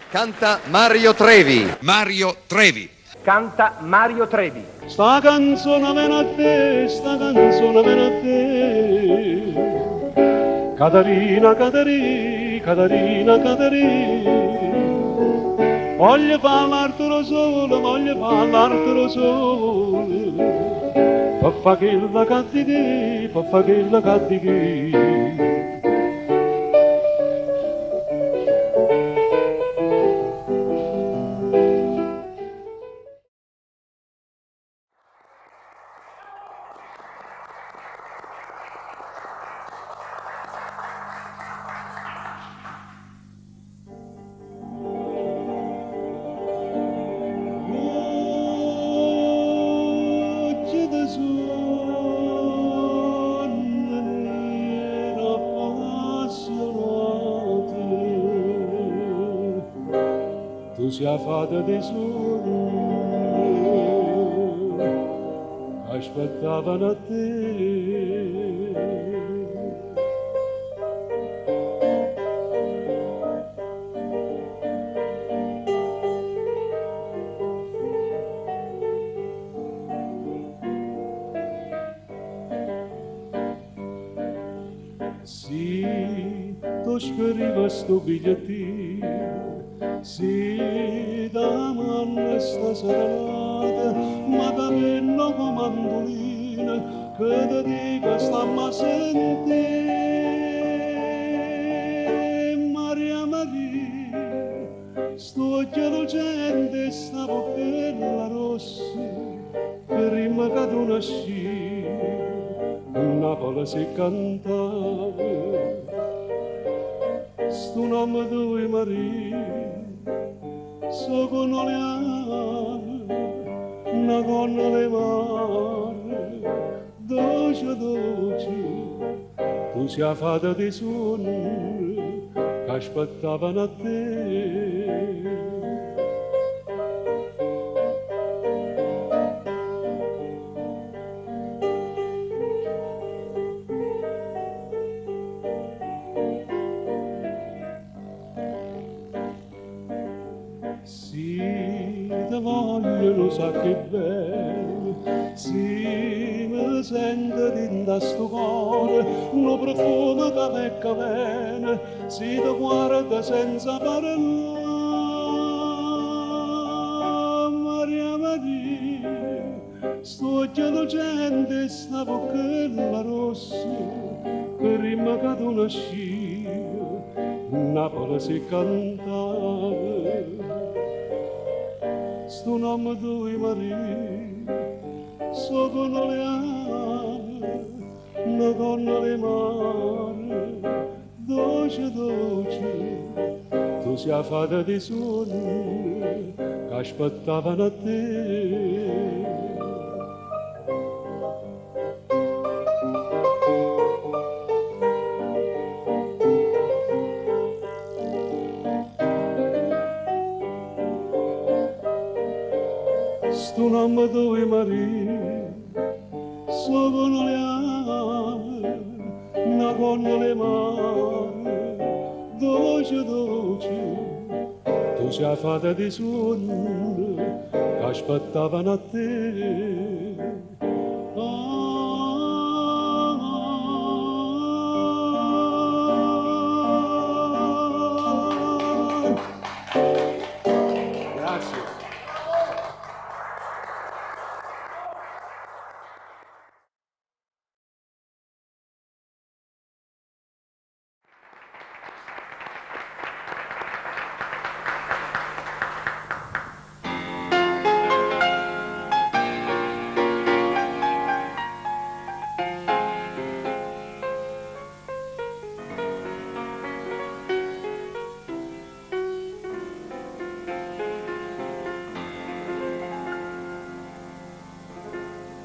Canta Mario Trevi. Mario Trevi. Canta Mario Trevi. Sta canzone viene a te, sta canzone viene a te. Caterina, Caterina, Caterina, Caterina. Voglio fare l'altro sole, voglio fare l'altro sole. Per fare che la cattichi, per fare che la cattichi. Tu sia fatta di sogni che aspettavano a te. Sì, tu scrivi sto bigliettino. Sì, da manna sta serata, ma da penno come mandolina, che ti dica stamma a sentire. Maria Maria, sto occhio dolcente, sta bocchella rossa, prima che tu nasci, Napoli si cantava, sto nome tuo Maria. Sono le ame, una donna di mare, dolce, dolce, tu sia fatta di sogni che aspettavano a te. Lo sa che bene, sì, mi sento dentro sto cuore, un profumo che becca bene, si ti guarda senza parlare. Maria Maria, sto occhio dolcente, sta bocchella rossa, prima che tu nasci, Napoli si cantava. Sto nome tuo Maria, sono le ame, una donna di mare, dolce, dolce, tu sia fatta di sogni che aspettavano a te. Sto nome tuo Maria, sono le ame, una donna di mare, dolce, dolce, tu sia fatta di sogni che aspettavano a te.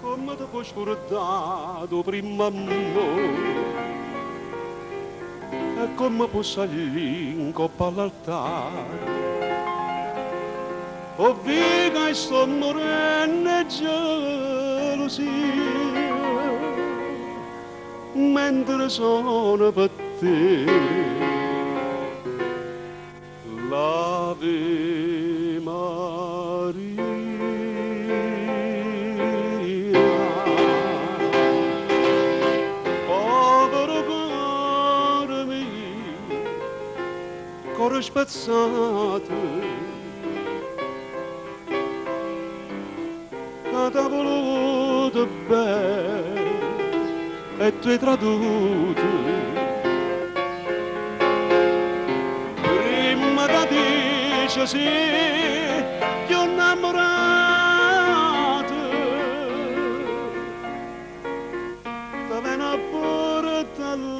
Come ti puoi scordare prima amore e come puoi salire in coppa all'altare o viga e sto morendo e gelosia mentre sono per te la Ave Maria, povero cuore mio, cuore spezzato, che t'ha voluto bene e tu hai traduto. Prima che dice sì, ti ho innamorato, ti viene a portare allora,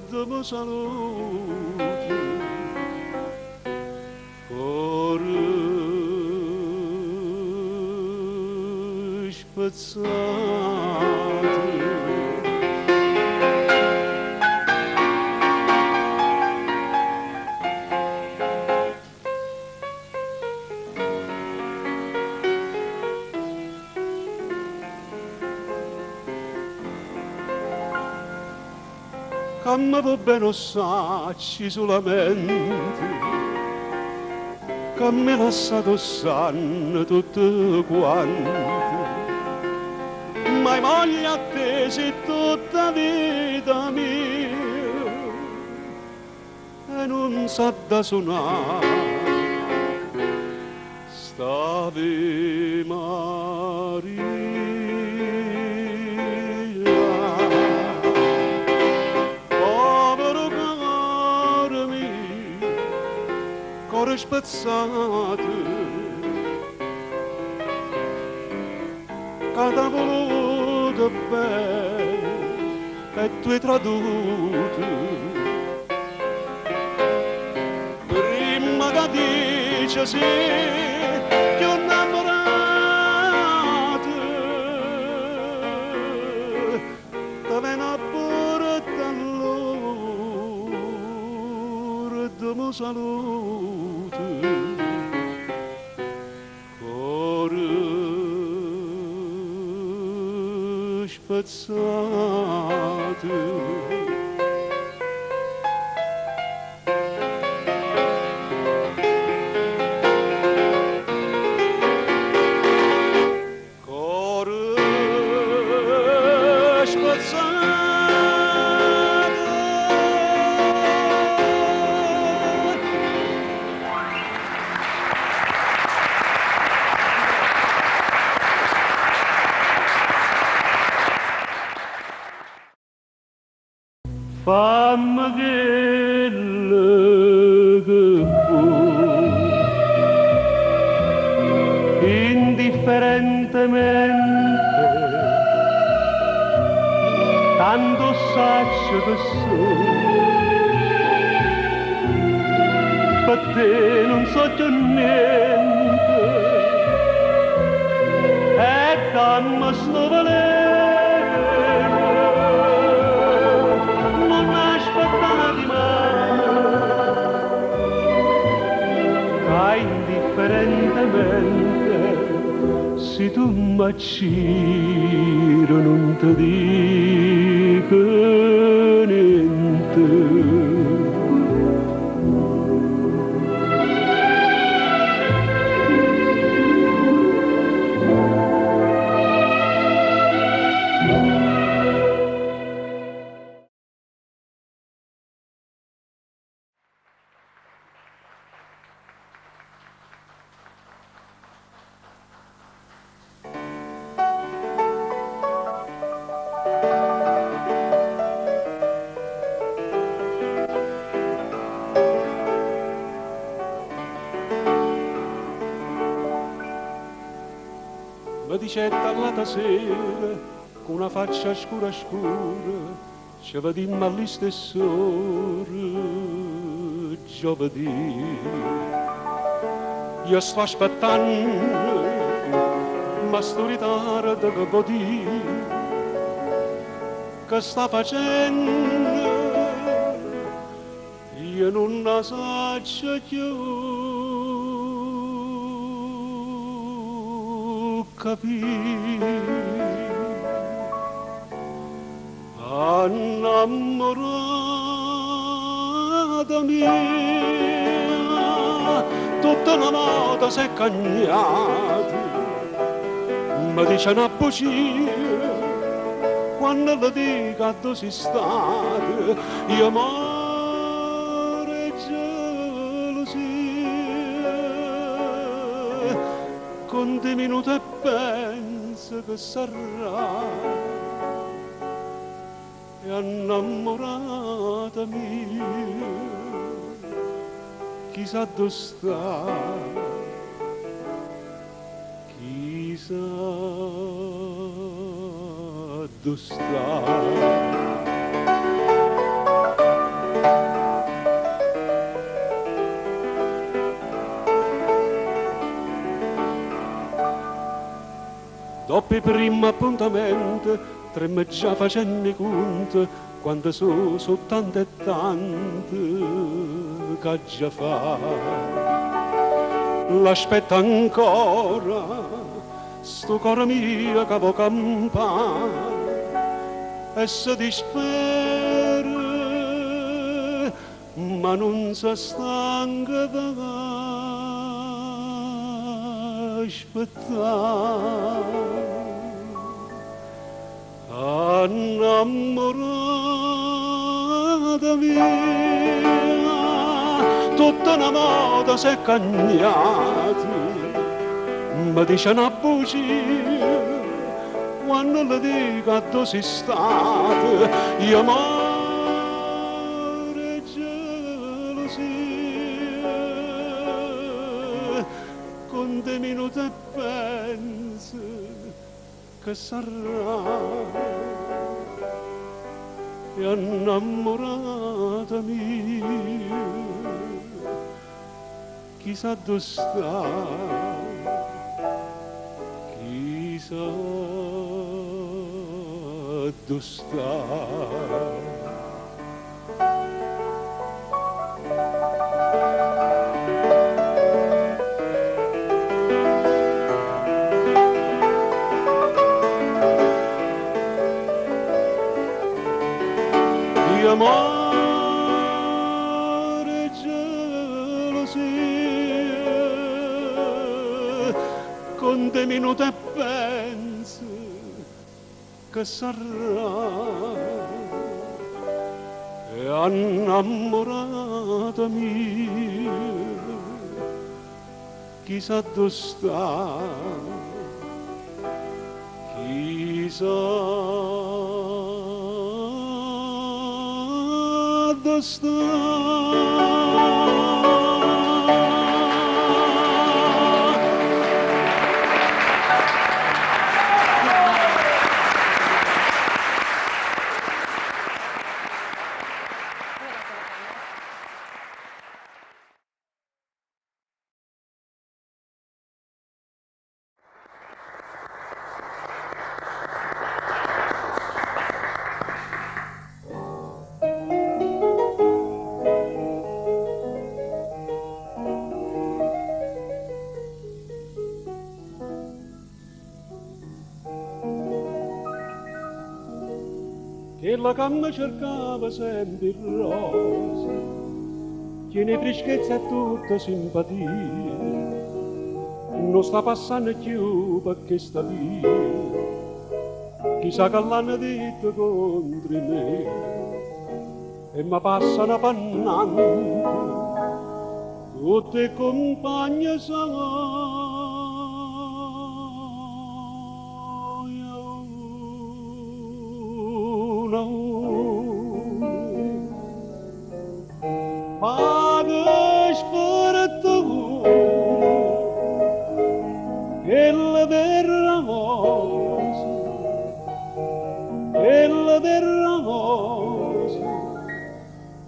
ti mi saluto. Cuore spezzato. Che mi va bene sacci solamente, che mi lasciato sanno tutti quanti, ma moglie a te sei tutta vita mia e non sa da suonare sta Ave Maria. Cuore spezzato, che t'ha voluto bene e tu hai traduto. Prima che dice sì, ti ho innamorato, ti viene a portare allora, ti mi saluto. Cuore spezzato, cuore spezzato. Fammi quello che vuoi, indifferentemente, tanto saccio che per te non so più niente, e dammi sto valere. Indifferentemente, se tu m'acciro non ti dico niente. Mi dicette all'altra sera, con una faccia scura scura, ci vedimmo alle stesse ore, giovedì. Io sto aspettando, ma sto ritardo che vuol dire, che sta facendo, io non la so più. Capire, innamorato mia, tutta una moda si è cagnata, mi dice una bugia, quando le dico a dove si state, io amore e gelosia, conti minuti e penso che sarà, e innamorata mia, chissà dove sta, chissà dove sta. Dopo il primo appuntamento, tremmo già facendo i conti, quando sono tante e tante che già fa. L'aspetto ancora, sto cuore mio che può campare, e si dispera, ma non si stanca di aspettare. Innamorata mia, tutta una moda si è cagnata, mi dice una bugia, quando le dico a dove si state, io amore e gelosia, con dei minuti e penso che sarà, e innamorata mia, chissà dove sta, chissà dove sta. Amore e gelosia, con dei minuti e penso che sarà, e innamorata mia, chissà dove sta, chissà dove sta. E la canna cercava sempre il rosa, tiene freschezza e tutta simpatia, non sta passando più perché sta via, chissà che l'hanno detto contro me, e mi passano pannante, tutte compagne sono.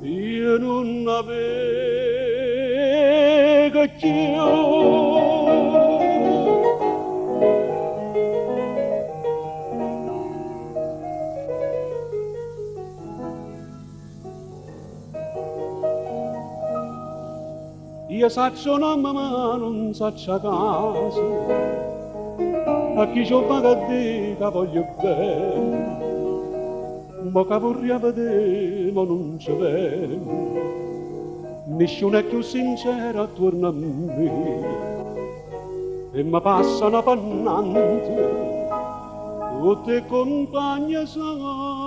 Io non avevo più. Io saccio nome ma non saccio casa, a chi c'ho paga di che voglio bene, ma che vorrei vedere ma non ci vedo, nessuno è più sincero attorno a me e mi passano pannante tutte compagne sai.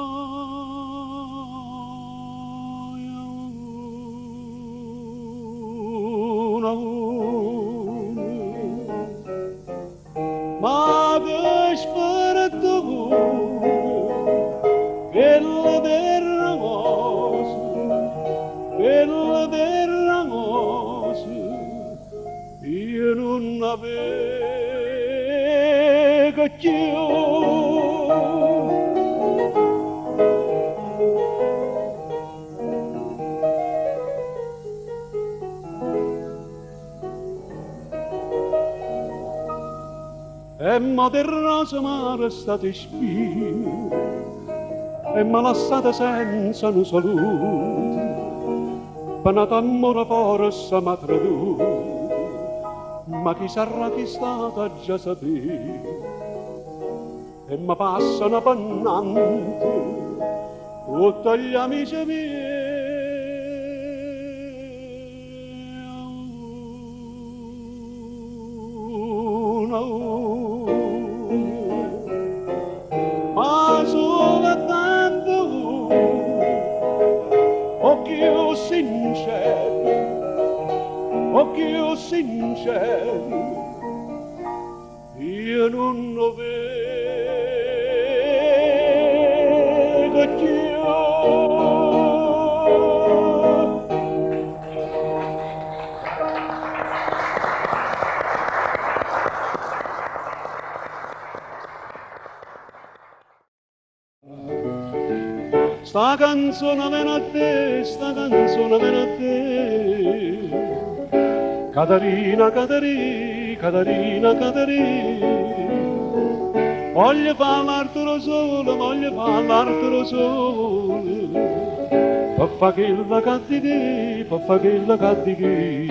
Ma che spirito quella terra mosa, io non avevo più. E ma del rosa mare state spine e mi lasciate senza un saluto per un amore forse mi ha tradito, ma chi sarà chi stata già sapere e mi passano pannante tutti gli amici miei. Ma soltanto occhio sincero, io non lo vedo più. Sta canzone viene a te, sta canzone viene a te. Caterina, Caterina, Caterina, Caterina. Voglio parlartelo solo, voglio parlartelo solo. Per fa quella che di che, per fa quella che di che.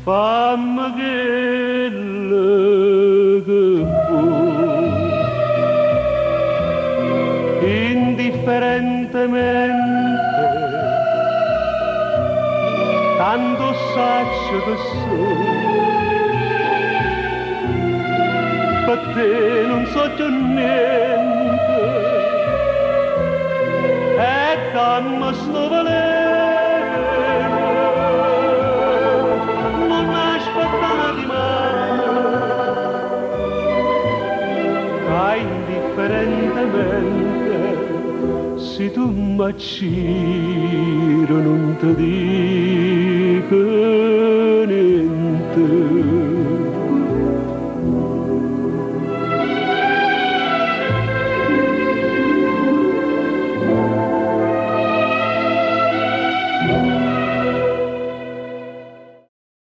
Fammi quello che vuoi, indifferentemente, tanto saccio che sono, per te non so più niente, e dammi sto valere. Indifferentemente, se tu m'acciro non ti dico